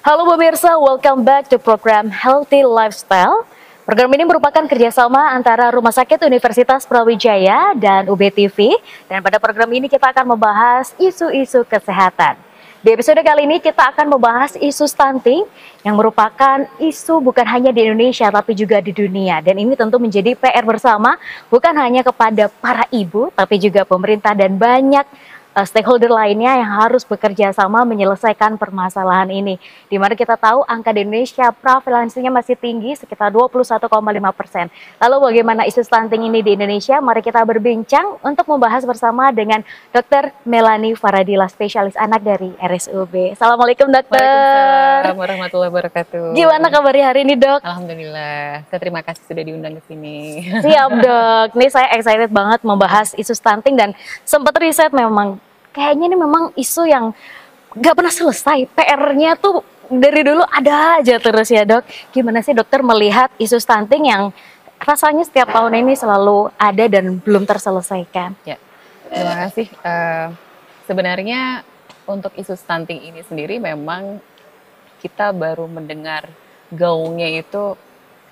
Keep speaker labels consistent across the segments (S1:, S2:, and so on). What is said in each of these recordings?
S1: Halo pemirsa, welcome back to program Healthy Lifestyle. Program ini merupakan kerjasama antara Rumah Sakit Universitas Brawijaya dan UBTV. Dan pada program ini kita akan membahas isu-isu kesehatan. Di episode kali ini kita akan membahas isu stunting yang merupakan isu bukan hanya di Indonesia tapi juga di dunia. Dan ini tentu menjadi PR bersama bukan hanya kepada para ibu tapi juga pemerintah dan banyak stakeholder lainnya yang harus bekerja sama menyelesaikan permasalahan ini. Di mana kita tahu angka di Indonesia prevalensinya masih tinggi sekitar 21,5%. Lalu bagaimana isu stunting ini di Indonesia? Mari kita berbincang untuk membahas bersama dengan Dr. Melanie Faradila, spesialis anak dari RSUB. Assalamualaikum dokter.
S2: Waalaikumsalam warahmatullahi wabarakatuh.
S1: Gimana kabarnya hari ini dok?
S2: Alhamdulillah, terima kasih sudah diundang ke sini.
S1: Siap dok, nih saya excited banget membahas isu stunting dan sempat riset memang kayaknya ini memang isu yang gak pernah selesai, PR-nya tuh dari dulu ada aja terus ya dok. Gimana sih dokter melihat isu stunting yang rasanya setiap tahun ini selalu ada dan belum terselesaikan?
S2: Ya, terima kasih. Sebenarnya untuk isu stunting ini sendiri memang kita baru mendengar gaungnya itu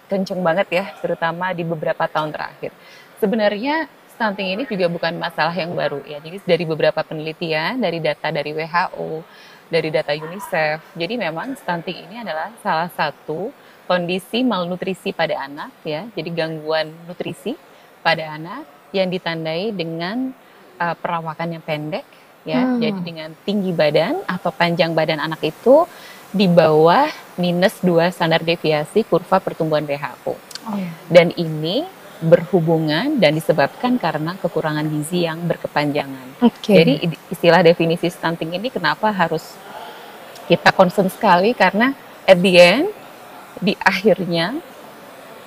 S2: kenceng banget ya, terutama di beberapa tahun terakhir. Sebenarnya stunting ini juga bukan masalah yang baru ya. Jadi dari beberapa penelitian, dari data dari WHO, dari data UNICEF. Jadi memang stunting ini adalah salah satu kondisi malnutrisi pada anak ya. Jadi gangguan nutrisi pada anak yang ditandai dengan perawakan yang pendek ya. Jadi dengan tinggi badan atau panjang badan anak itu di bawah -2 standar deviasi kurva pertumbuhan WHO. Dan ini berhubungan dan disebabkan karena kekurangan gizi yang berkepanjangan. Jadi istilah definisi stunting ini kenapa harus kita concern sekali, karena at the end, di akhirnya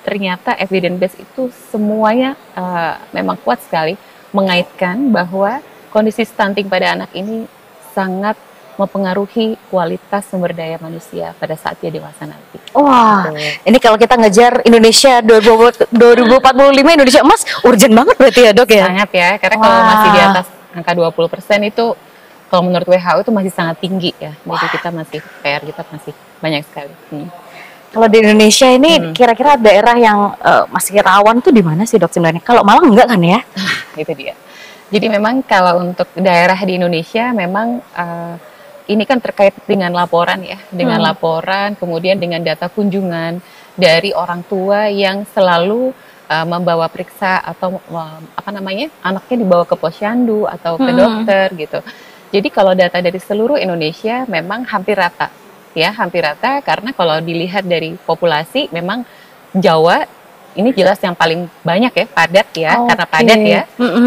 S2: ternyata evidence base itu semuanya memang kuat sekali mengaitkan bahwa kondisi stunting pada anak ini sangat mempengaruhi kualitas sumber daya manusia pada saat dia dewasa nanti.
S1: Wah, ini kalau kita ngejar Indonesia 2045 Indonesia emas, urgent banget berarti ya dok ya?
S2: Sangat ya, karena kalau masih di atas angka 20% itu kalau menurut WHO itu masih sangat tinggi ya. Jadi kita masih, PR kita masih banyak sekali.
S1: Kalau di Indonesia ini kira-kira daerah yang masih rawan tuh di mana sih dok sebenarnya? Kalau Malang enggak kan ya?
S2: Itu dia. Jadi memang kalau untuk daerah di Indonesia memang ini kan terkait dengan laporan ya, dengan laporan, kemudian dengan data kunjungan dari orang tua yang selalu membawa periksa atau anaknya dibawa ke posyandu atau ke dokter gitu. Jadi kalau data dari seluruh Indonesia memang hampir rata ya, hampir rata, karena kalau dilihat dari populasi memang Jawa ini jelas yang paling banyak ya, padat ya, karena padat ya.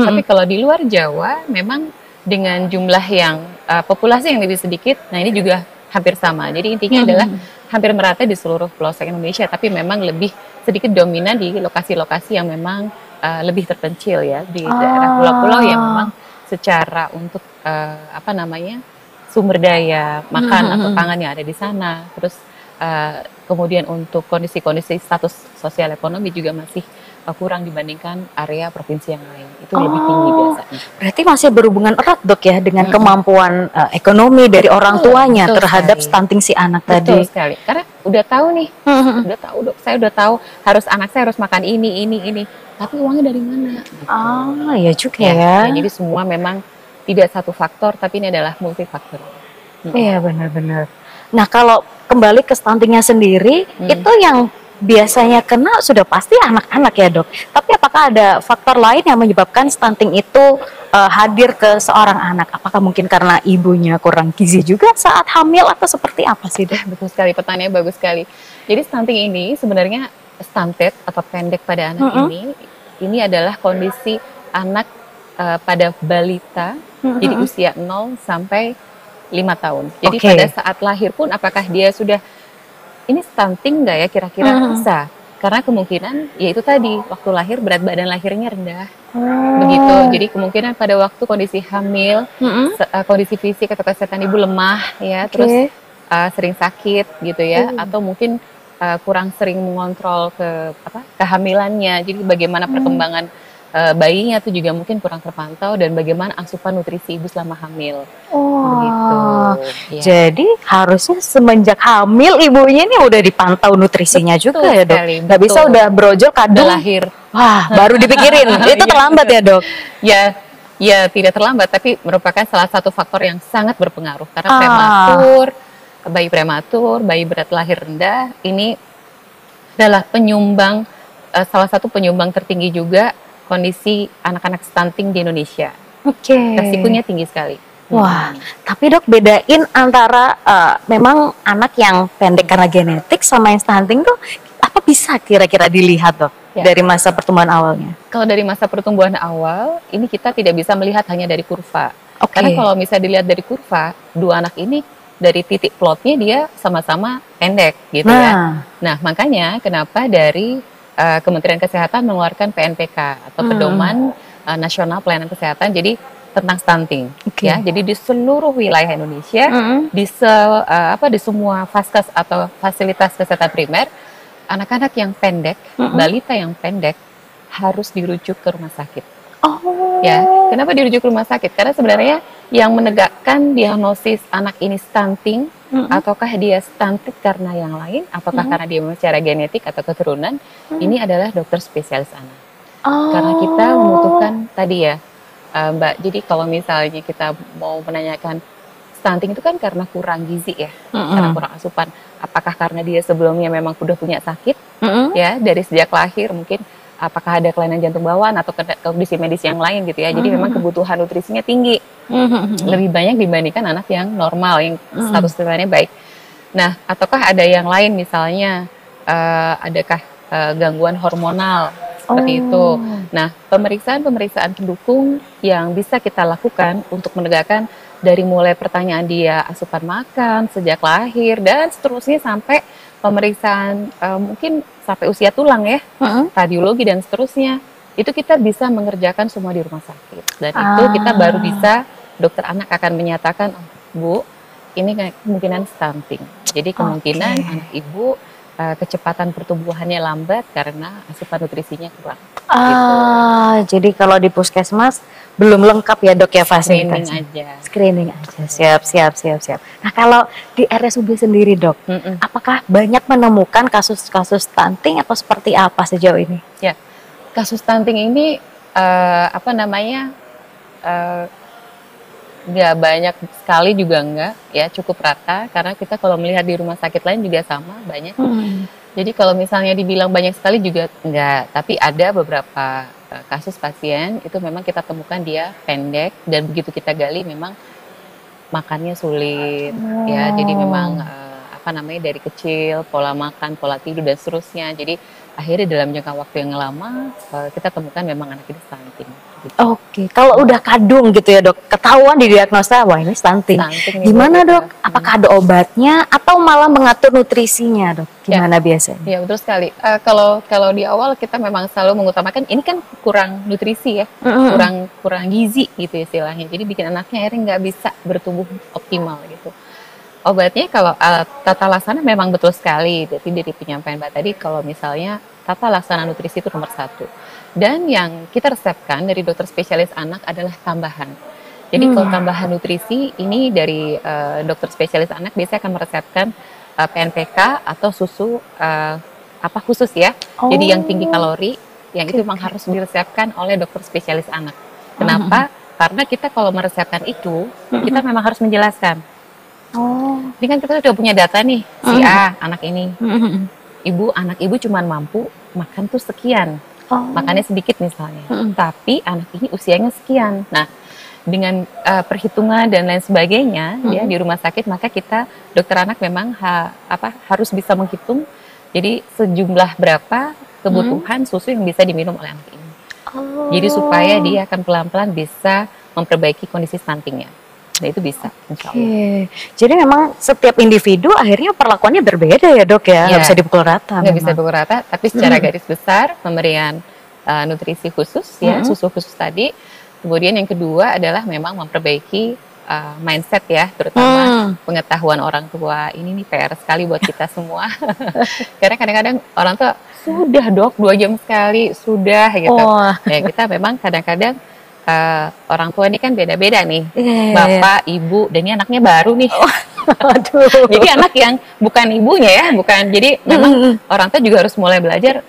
S2: Tapi kalau di luar Jawa memang dengan jumlah yang populasi yang lebih sedikit, nah ini juga hampir sama. Jadi intinya adalah hampir merata di seluruh pelosok Indonesia, tapi memang lebih sedikit dominan di lokasi-lokasi yang memang lebih terpencil ya, di daerah pulau-pulau yang memang secara untuk sumber daya makan atau pangan yang ada di sana. Terus kemudian untuk kondisi-kondisi status sosial ekonomi juga masih kurang dibandingkan area provinsi yang lain. Itu lebih tinggi biasanya.
S1: Berarti masih berhubungan erat dok ya dengan kemampuan ekonomi dari orang tuanya terhadap stunting si anak tadi.
S2: Betul sekali. Karena udah tahu nih, udah tahu dok, saya udah tahu anak saya harus makan ini. Tapi uangnya dari mana?
S1: Iya juga ya.
S2: Jadi semua memang tidak satu faktor, tapi ini adalah multifaktor.
S1: Iya benar-benar. Nah kalau kembali ke stuntingnya sendiri, itu yang biasanya kena sudah pasti anak-anak ya dok. Tapi apakah ada faktor lain yang menyebabkan stunting itu hadir ke seorang anak? Apakah mungkin karena ibunya kurang gizi juga saat hamil atau seperti apa sih dok?
S2: Betul sekali, pertanyaannya bagus sekali. Jadi stunting ini sebenarnya stunted atau pendek pada anak ini adalah kondisi anak pada balita, jadi usia 0 sampai 5 tahun. Jadi pada saat lahir pun apakah dia sudah ini stunting nggak ya kira-kira? Bisa, karena kemungkinan ya itu tadi waktu lahir berat badan lahirnya rendah, begitu. Jadi kemungkinan pada waktu kondisi hamil, kondisi fisik atau kesehatan ibu lemah ya, terus sering sakit gitu ya, atau mungkin kurang sering mengontrol kehamilannya. Jadi bagaimana perkembangan bayinya tuh juga mungkin kurang terpantau, dan bagaimana asupan nutrisi ibu selama hamil. Begitu.
S1: Oh,
S2: Ya.
S1: jadi harusnya semenjak hamil ibunya ini udah dipantau nutrisinya
S2: Betul
S1: juga ya dok?
S2: sekali,
S1: Nggak bisa
S2: betul.
S1: udah brojol
S2: Udah
S1: kadung,
S2: lahir.
S1: wah baru dipikirin, itu
S2: Iya,
S1: terlambat ya dok?
S2: Ya, ya tidak terlambat, tapi merupakan salah satu faktor yang sangat berpengaruh karena
S1: Ah,
S2: prematur, bayi berat lahir rendah ini adalah penyumbang, salah satu penyumbang tertinggi juga kondisi anak-anak stunting di Indonesia.
S1: oke.
S2: Resikonya tinggi sekali.
S1: Wah, tapi dok bedain antara memang anak yang pendek karena genetik sama yang stunting tuh apa bisa kira-kira dilihat dok
S2: Ya.
S1: dari masa pertumbuhan awalnya?
S2: Kalau dari masa pertumbuhan awal, ini kita tidak bisa melihat hanya dari kurva.
S1: Oke.
S2: Karena kalau misalnya dilihat dari kurva, dua anak ini dari titik plotnya dia sama-sama pendek gitu ya. Nah, makanya kenapa dari Kementerian Kesehatan mengeluarkan PNPK atau Pedoman Nasional Pelayanan Kesehatan, jadi tentang stunting.
S1: Oke.
S2: Ya, jadi di seluruh wilayah Indonesia, di semua vaskes atau fasilitas kesehatan primer, anak-anak yang pendek, balita yang pendek harus dirujuk ke rumah sakit.
S1: Oh.
S2: Ya, kenapa dirujuk ke rumah sakit? Karena sebenarnya yang menegakkan diagnosis anak ini stunting, ataukah dia stunted karena yang lain, apakah karena dia secara genetik atau keturunan, ini adalah dokter spesialis anak.
S1: Oh.
S2: Karena kita membutuhkan tadi ya, Mbak. Jadi kalau misalnya kita mau menanyakan stunting itu kan karena kurang gizi ya, karena kurang asupan. Apakah karena dia sebelumnya memang udah punya sakit, ya dari sejak lahir mungkin, apakah ada kelainan jantung bawaan atau kondisi medis yang lain gitu ya. Jadi memang kebutuhan nutrisinya tinggi, lebih banyak dibandingkan anak yang normal, yang status kesehatannya baik. Nah, ataukah ada yang lain misalnya, adakah gangguan hormonal seperti itu. Nah, pemeriksaan pendukung yang bisa kita lakukan untuk menegakkan dari mulai pertanyaan dia asupan makan sejak lahir dan seterusnya sampai pemeriksaan mungkin sampai usia tulang ya, radiologi dan seterusnya, itu kita bisa mengerjakan semua di rumah sakit. Dan itu kita baru bisa, dokter anak akan menyatakan, Bu, ini kemungkinan stunting. Jadi kemungkinan anak ibu kecepatan pertumbuhannya lambat karena asupan nutrisinya kurang.
S1: Jadi kalau di puskesmas belum lengkap ya dok ya fasilitasnya?
S2: Screening aja.
S1: Screening aja, siap. Nah kalau di RSUD sendiri dok, apakah banyak menemukan kasus-kasus stunting atau seperti apa sejauh ini?
S2: Ya, kasus stunting ini nggak banyak sekali juga enggak ya, cukup rata karena kita kalau melihat di rumah sakit lain juga sama banyak. Jadi kalau misalnya dibilang banyak sekali juga enggak, tapi ada beberapa kasus pasien itu memang kita temukan dia pendek dan begitu kita gali memang makannya sulit ya, jadi memang dari kecil pola makan, pola tidur dan seterusnya. Jadi akhirnya dalam jangka waktu yang lama kita temukan memang anak ini stunting. Gitu.
S1: Oke, kalau udah kadung gitu ya dok, ketahuan didiagnosa wah ini stunting. Gimana dok? Apakah ada obatnya atau malah mengatur nutrisinya dok? Gimana biasanya?
S2: Ya betul sekali. Kalau di awal kita memang selalu mengutamakan ini kan kurang nutrisi ya, kurang gizi gitu istilahnya. Jadi bikin anaknya akhirnya nggak bisa bertumbuh optimal gitu. Obatnya kalau tata laksana memang betul sekali. Jadi dari penyampaian Mbak tadi, kalau misalnya tata laksana nutrisi itu nomor 1. Dan yang kita resepkan dari dokter spesialis anak adalah tambahan. Jadi kalau tambahan nutrisi ini dari dokter spesialis anak biasanya akan meresepkan PNPK atau susu khusus ya. Jadi yang tinggi kalori, yang itu memang harus diresepkan oleh dokter spesialis anak. Kenapa? Karena kita kalau meresepkan itu, kita memang harus menjelaskan. Ini kan kita sudah punya data nih, si A anak ini, anak ibu cuma mampu makan tuh sekian, makannya sedikit misalnya, tapi anak ini usianya sekian. Nah, dengan perhitungan dan lain sebagainya, ya di rumah sakit maka kita dokter anak memang harus bisa menghitung, jadi sejumlah berapa kebutuhan susu yang bisa diminum oleh anak ini. Jadi supaya dia akan pelan-pelan bisa memperbaiki kondisi stuntingnya. Nah itu bisa, insya Allah.
S1: Jadi memang setiap individu akhirnya perlakuannya berbeda ya dok ya, nggak bisa dipukul rata.
S2: Nggak bisa dipukul rata, tapi secara garis besar pemberian nutrisi khusus ya, susu khusus tadi. Kemudian yang kedua adalah memang memperbaiki mindset ya, terutama pengetahuan orang tua. Ini nih PR sekali buat kita semua. Karena kadang-kadang orang tua sudah dok 2 jam sekali sudah gitu. Ya kita memang kadang-kadang orang tua ini kan beda-beda nih, bapak, ibu, dan ini anaknya baru nih. Aduh. Jadi anak yang bukan ibunya ya, bukan. Jadi memang orang tua juga harus mulai belajar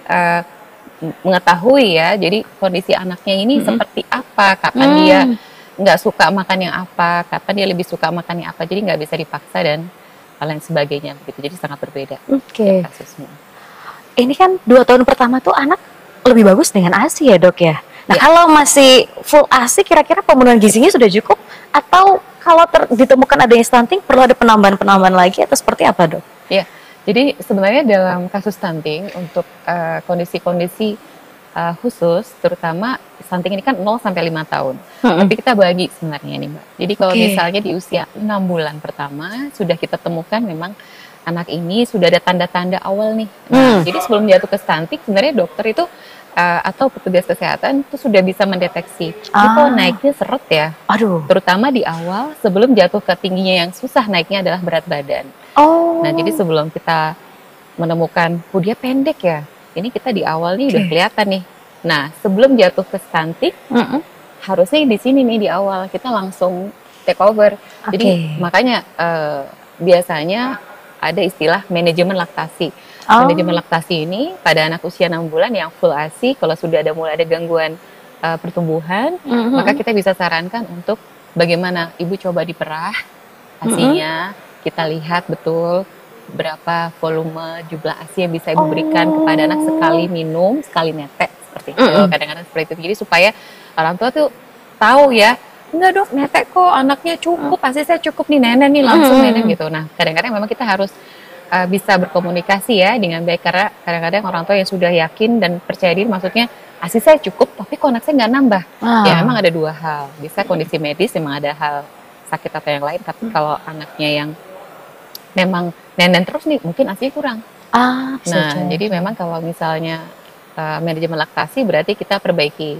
S2: mengetahui ya. Jadi kondisi anaknya ini seperti apa, kapan dia nggak suka makan yang apa, kapan dia lebih suka makan yang apa. Jadi nggak bisa dipaksa dan lain sebagainya begitu. Jadi sangat berbeda kasusnya.
S1: Ini kan 2 tahun pertama tuh anak lebih bagus dengan ASI ya dok ya. Nah kalau masih full ASI kira-kira pemenuhan gizinya sudah cukup atau kalau ditemukan adanya stunting perlu ada penambahan lagi atau seperti apa dok?
S2: Ya, jadi sebenarnya dalam kasus stunting untuk kondisi-kondisi khusus, terutama stunting ini kan 0 sampai 5 tahun. Tapi kita bagi sebenarnya nih Mbak. Jadi kalau misalnya di usia 6 bulan pertama sudah kita temukan memang anak ini sudah ada tanda-tanda awal nih. Nah, jadi sebelum jatuh ke stunting sebenarnya dokter itu atau petugas kesehatan itu sudah bisa mendeteksi. Ini kok naiknya seret ya. Terutama di awal sebelum jatuh ke tingginya yang susah naiknya adalah berat badan. Nah, jadi sebelum kita menemukan, dia pendek ya. Ini kita di awal nih udah kelihatan nih. Nah, sebelum jatuh ke stunting, harusnya di sini nih di awal kita langsung take over. Jadi makanya biasanya ada istilah manajemen laktasi. Manajemen laktasi ini pada anak usia 6 bulan yang full ASI, kalau sudah mulai ada gangguan pertumbuhan, maka kita bisa sarankan untuk bagaimana ibu coba diperah ASInya, kita lihat betul berapa volume jumlah ASI yang bisa ibu berikan kepada anak sekali minum, sekali netek seperti itu. Kadang-kadang seperti itu. Jadi supaya orang tua tuh tahu ya, enggak dok, netek kok anaknya cukup, pasti saya cukup nih nenek nih langsung nenek gitu. Nah kadang-kadang memang kita harus bisa berkomunikasi ya dengan baik, karena kadang-kadang orang tua yang sudah yakin dan percaya diri, maksudnya ASI saya cukup tapi kok anak saya nggak nambah. Ya memang ada 2 hal, bisa kondisi medis, memang ada hal sakit atau yang lain, tapi kalau anaknya yang memang nenen terus nih mungkin ASI kurang. Nah jadi memang kalau misalnya manajemen laktasi berarti kita perbaiki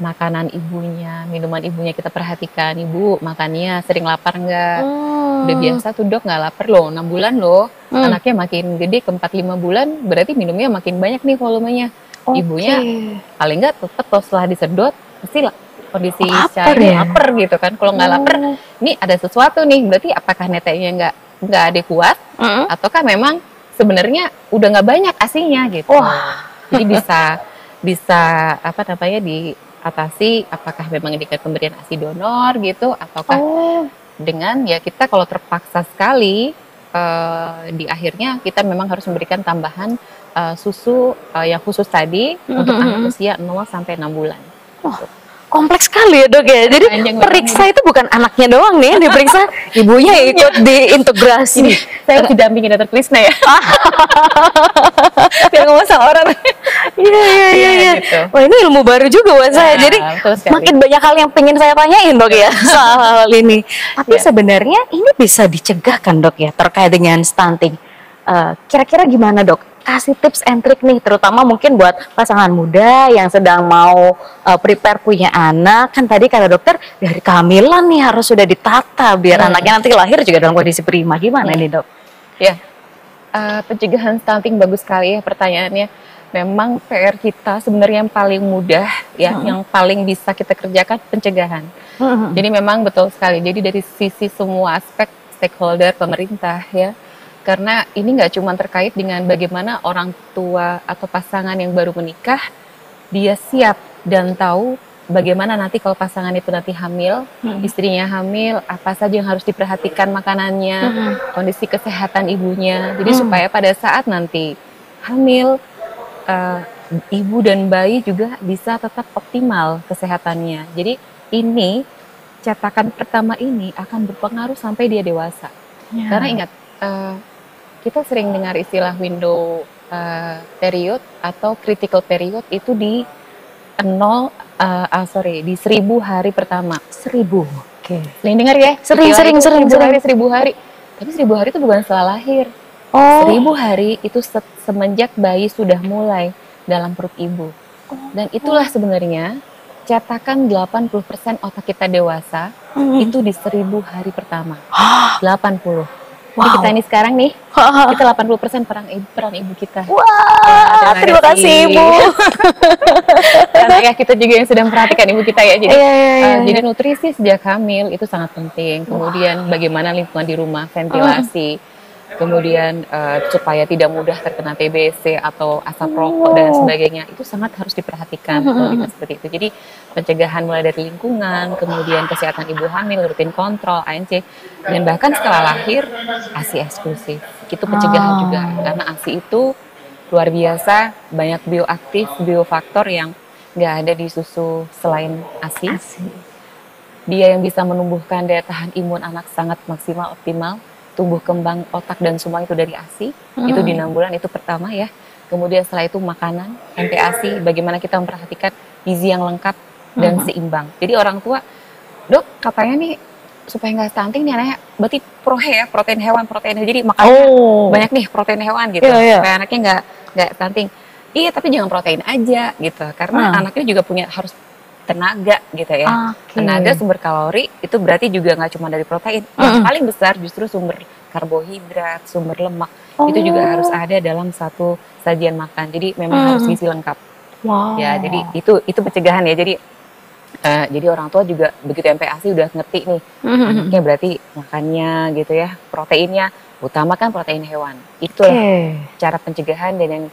S2: makanan ibunya, minuman ibunya kita perhatikan, ibu makannya sering lapar nggak? Udah biasa tuh dok nggak lapar loh, 6 bulan loh, anaknya makin gede ke 4-5 bulan, berarti minumnya makin banyak nih volumenya. Ibunya paling nggak tetap setelah disedot, pasti kondisi secara lapar gitu kan. Kalau nggak lapar, ini ada sesuatu nih, berarti apakah neteknya nggak adekuat, ataukah memang sebenarnya udah nggak banyak ASInya gitu. Jadi bisa apa namanya diatasi, apakah memang dengan pemberian ASI donor gitu, ataukah dengan ya kita kalau terpaksa sekali di akhirnya kita memang harus memberikan tambahan susu yang khusus tadi untuk anak usia 0 sampai 6 bulan.
S1: Kompleks sekali ya dok ya. Jadi periksa itu bukan anaknya doang nih yang diperiksa, ibunya ikut diintegrasi.
S2: Ini saya didampingi dokter Krisna ya. Biar ngomong sama orang.
S1: Iya. Gitu. Wah ini ilmu baru juga buat saya. Jadi makin banyak hal yang pengen saya tanyain dok ya soal hal ini. Tapi sebenarnya ini bisa dicegah kan dok ya terkait dengan stunting. Kira-kira gimana dok? Kasih tips and trick nih, terutama mungkin buat pasangan muda yang sedang mau prepare punya anak. Kan tadi kata dokter dari kehamilan nih harus sudah ditata biar anaknya nanti lahir juga dalam kondisi prima. Gimana nih dok?
S2: Ya, pencegahan stunting bagus sekali ya pertanyaannya. Memang PR kita sebenarnya yang paling mudah ya, yang paling bisa kita kerjakan pencegahan. Jadi memang betul sekali. Jadi dari sisi semua aspek stakeholder pemerintah ya. Karena ini nggak cuma terkait dengan bagaimana orang tua atau pasangan yang baru menikah, dia siap dan tahu bagaimana nanti kalau pasangan itu nanti hamil, istrinya hamil, apa saja yang harus diperhatikan makanannya, kondisi kesehatan ibunya. Jadi supaya pada saat nanti hamil, ibu dan bayi juga bisa tetap optimal kesehatannya. Jadi ini cetakan pertama ini akan berpengaruh sampai dia dewasa. Karena ingat, kita sering dengar istilah window period atau critical period itu di 1000 hari pertama. 1000. Sering dengar ya? Sering. 1000 hari. Tapi 1000 hari itu bukan setelah lahir. 1000 hari itu semenjak bayi sudah mulai dalam perut ibu. Dan itulah sebenarnya cetakan 80% otak kita dewasa itu di 1000 hari pertama. 80. Jadi kita ini sekarang nih, kita 80% peran ibu kita.
S1: Wah, terima kasih Ibu.
S2: Karena ya kita juga yang sedang memperhatikan ibu kita ya. Jadi, jadi nutrisi sejak hamil itu sangat penting. Kemudian bagaimana lingkungan di rumah, ventilasi. Kemudian supaya tidak mudah terkena TBC atau asap rokok dan sebagainya, itu sangat harus diperhatikan kalau kita seperti itu. Jadi pencegahan mulai dari lingkungan, kemudian kesehatan ibu hamil, rutin kontrol, ANC, dan bahkan setelah lahir ASI eksklusif. Itu pencegahan juga, karena ASI itu luar biasa, banyak bioaktif, biofaktor yang nggak ada di susu selain ASI. Dia yang bisa menumbuhkan daya tahan imun anak sangat maksimal, optimal. Tumbuh kembang otak dan semua itu dari ASI, itu di 6 bulan, itu pertama ya. Kemudian setelah itu makanan, MPASI, bagaimana kita memperhatikan gizi yang lengkap dan seimbang. Jadi orang tua, dok katanya nih supaya nggak stunting nih anaknya, berarti ya, protein hewan, jadi makannya banyak nih protein hewan gitu, supaya anaknya nggak stunting. Iya, tapi jangan protein aja gitu, karena anaknya juga harus tenaga gitu ya. Tenaga, sumber kalori itu berarti juga nggak cuma dari protein. Yang paling besar justru sumber karbohidrat, sumber lemak. Itu juga harus ada dalam satu sajian makan. Jadi memang harus gizi lengkap. Ya, jadi itu pencegahan ya. Jadi orang tua juga begitu MPASI udah ngerti nih. Anaknya berarti makannya gitu ya, proteinnya utamakan protein hewan. Itulah cara pencegahan, dan yang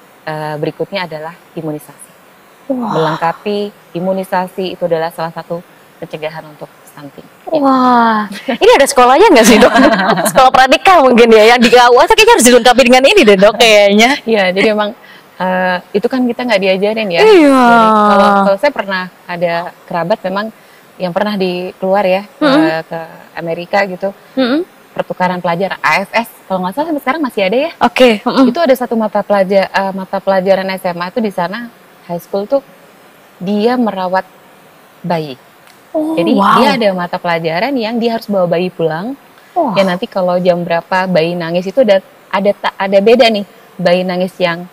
S2: berikutnya adalah imunisasi. Melengkapi imunisasi itu adalah salah satu pencegahan untuk stunting.
S1: Wah, ini ada sekolahnya nggak sih dok? Sekolah pranikah mungkin ya, yang di KUA kayaknya harus dilengkapi dengan ini deh dok kayaknya.
S2: Iya, jadi emang itu kan kita nggak diajarin ya.
S1: Iya.
S2: Kalau saya pernah ada kerabat memang yang pernah keluar ya ke Amerika gitu. Pertukaran pelajar AFS, kalau nggak salah sampai sekarang masih ada ya. Itu ada satu mata pelajaran SMA itu di sana, high school tuh dia merawat bayi. Jadi dia ada mata pelajaran yang dia harus bawa bayi pulang. Ya nanti kalau jam berapa bayi nangis itu ada beda nih. Bayi nangis yang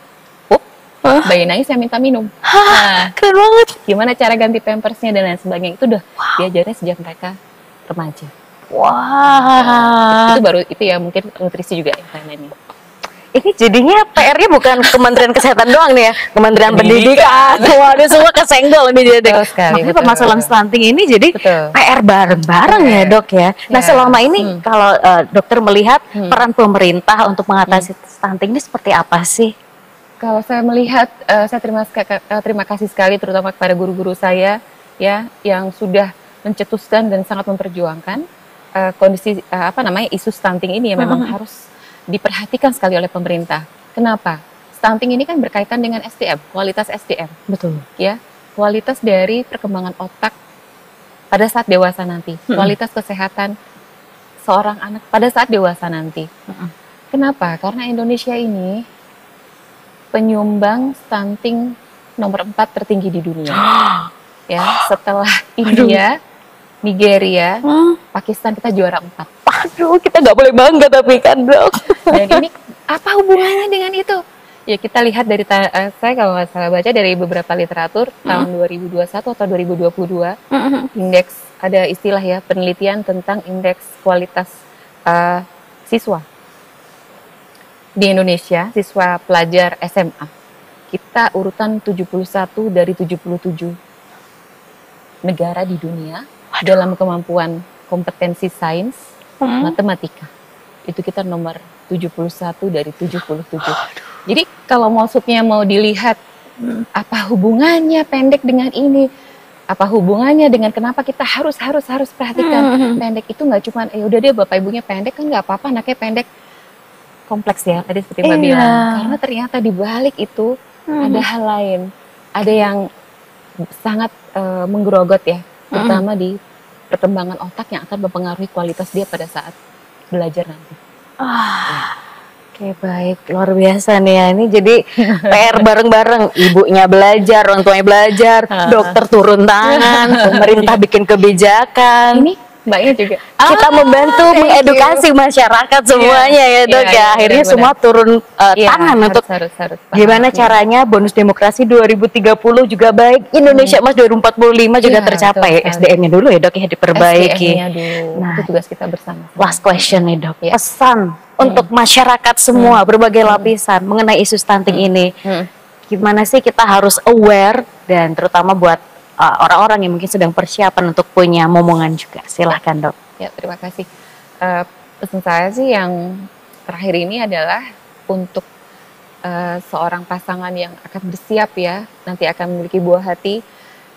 S2: bayi nangis yang minta minum. Nah,
S1: keren banget.
S2: Gimana cara ganti pampersnya dan lain sebagainya, itu udah diajarin sejak mereka remaja. Itu baru itu ya, mungkin nutrisi juga yang lain-lainnya.
S1: Ini jadinya PR-nya bukan Kementerian Kesehatan doang nih ya, Kementerian Pendidikan. Waduh, semua kesenggol nih jadi. Makanya permasalahan stunting ini jadi PR bareng-bareng ya dok ya. Nah selama ini kalau dokter melihat peran pemerintah untuk mengatasi stunting ini seperti apa sih?
S2: Kalau saya melihat, saya terima kasih sekali terutama kepada guru-guru saya ya yang sudah mencetuskan dan sangat memperjuangkan kondisi isu stunting ini yang memang harus diperhatikan sekali oleh pemerintah. Kenapa? Stunting ini kan berkaitan dengan SDM, kualitas SDM.
S1: Betul.
S2: Ya, kualitas dari perkembangan otak pada saat dewasa nanti, kualitas kesehatan seorang anak pada saat dewasa nanti. Kenapa? Karena Indonesia ini penyumbang stunting nomor 4 tertinggi di dunia. Ya, setelah India, Nigeria, Pakistan, kita juara 4.
S1: Aduh, kita nggak boleh bangga tapi kan dok.
S2: Dan ini apa hubungannya dengan itu? Ya kita lihat dari saya kalau nggak salah baca dari beberapa literatur tahun 2021 atau 2022, indeks, ada istilah ya, penelitian tentang indeks kualitas siswa di Indonesia, siswa pelajar SMA. Kita urutan 71 dari 77 negara di dunia dalam kemampuan kompetensi sains, matematika. Itu kita nomor 71 dari 77. Jadi kalau maksudnya mau dilihat apa hubungannya pendek dengan ini, apa hubungannya dengan kenapa kita harus perhatikan pendek itu, nggak cuma udah dia bapak ibunya pendek kan nggak apa-apa anaknya pendek. Kompleks ya tadi seperti Mbak bilang, karena ternyata di balik itu ada hal lain, ada yang sangat menggerogot ya, terutama di perkembangan otak yang akan mempengaruhi kualitas dia pada saat belajar nanti.
S1: Oke, baik, luar biasa nih ya. Ini jadi PR bareng-bareng, ibunya belajar, orang tuanya belajar, dokter turun tangan, pemerintah bikin kebijakan.
S2: Ini Mbaknya juga.
S1: Kita membantu
S2: thank
S1: mengedukasi masyarakat semuanya ya Dok
S2: Iya,
S1: ya.
S2: iya,
S1: Akhirnya
S2: benar-benar.
S1: semua turun
S2: Iya,
S1: tangan
S2: harus,
S1: untuk
S2: harus paham.
S1: gimana caranya bonus demokrasi 2030 juga baik, Indonesia Emas 2045 juga
S2: Iya,
S1: tercapai.
S2: betul sekali.
S1: SDM-nya dulu ya Dok ya diperbaiki.
S2: SDM-nya dulu,
S1: Nah,
S2: itu tugas kita bersama.
S1: last question nih Dok,
S2: Iya.
S1: pesan untuk masyarakat semua berbagai lapisan mengenai isu stunting ini. Gimana sih kita harus aware dan terutama buat orang-orang yang mungkin sedang persiapan untuk punya momongan juga. Silahkan Dok.
S2: Ya, terima kasih. Pesan saya sih yang terakhir ini adalah untuk seorang pasangan yang akan bersiap ya, nanti akan memiliki buah hati.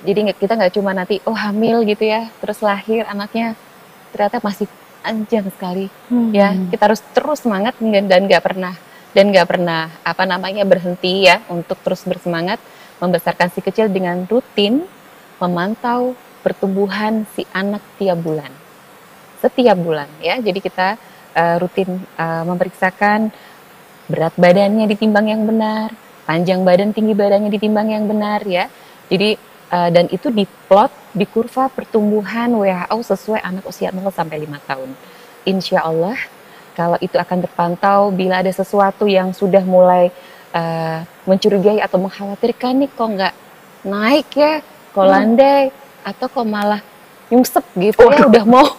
S2: Jadi kita nggak cuma nanti hamil gitu ya, terus lahir anaknya ternyata masih panjang sekali. Ya, kita harus terus semangat dan nggak pernah berhenti ya untuk terus bersemangat membesarkan si kecil dengan rutin memantau pertumbuhan si anak setiap bulan ya. Jadi kita rutin memeriksakan berat badannya ditimbang yang benar, panjang badan tinggi badannya ditimbang yang benar ya. Jadi dan itu diplot di kurva pertumbuhan WHO sesuai anak usia 0 sampai 5 tahun. Insya Allah kalau itu akan terpantau, bila ada sesuatu yang sudah mulai mencurigai atau mengkhawatirkan nih kok nggak naik ya, kok landai atau kok malah nyungsep gitu ya udah mau,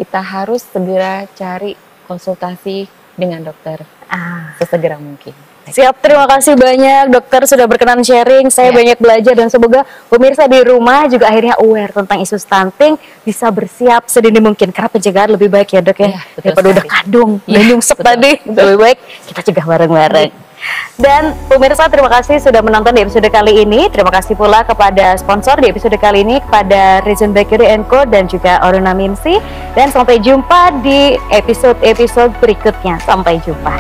S2: kita harus segera cari konsultasi dengan dokter sesegera mungkin.
S1: Siap, terima kasih banyak dokter sudah berkenan sharing. Saya banyak belajar dan semoga pemirsa di rumah juga akhirnya aware tentang isu stunting, bisa bersiap sedini mungkin karena pencegahan lebih baik ya Dok ya. Daripada udah kadung dan nyungsep tadi, lebih baik kita cegah bareng-bareng. Dan pemirsa terima kasih sudah menonton di episode kali ini. Terima kasih pula kepada sponsor di episode kali ini, kepada Reason Bakery & Co dan juga Oruna Minsi. Dan sampai jumpa di episode-episode berikutnya. Sampai jumpa.